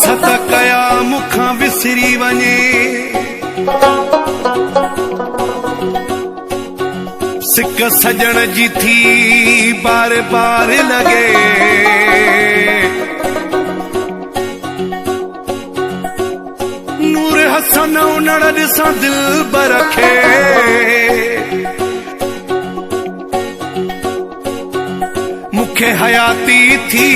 सत कया मुखां विसरी वञे सिक सजण जी थी बार बार लगे नूर हसन उनड़ ॾिसां दिल बरखे मुखे हयाती थी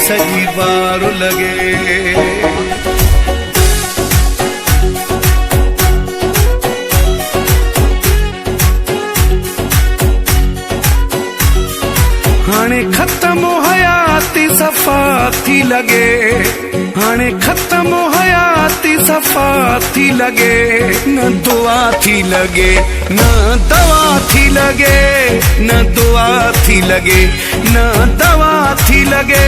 सजी बार लगे हाणे खत्म हयाती सफ़ा थी लगे हाणे खत्म हयाती सफ़ा थी लगे न दुआ थी लगे न दवा थी लगे न दुआ थी लगे न दवा थी लगे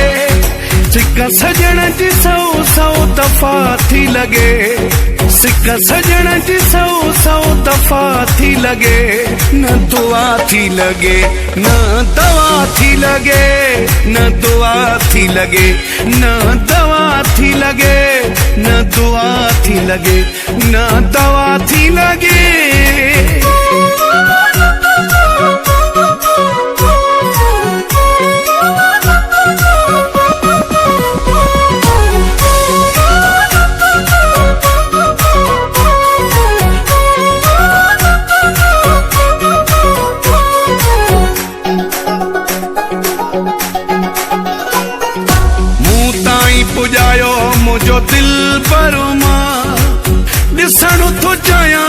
सिक सजण जी सौ सौ दफ़ा थी लगे सिक सजण जी सौ सौ दफ़ा थी लगे न दुआ थी लगे न दवा थी लगे न दुआ थी लगे न दवा थी लगे न दुआ थी लगे न दवा थी लगे पुजायो मुझो दिल पर मां ॾिसण थो चाहियां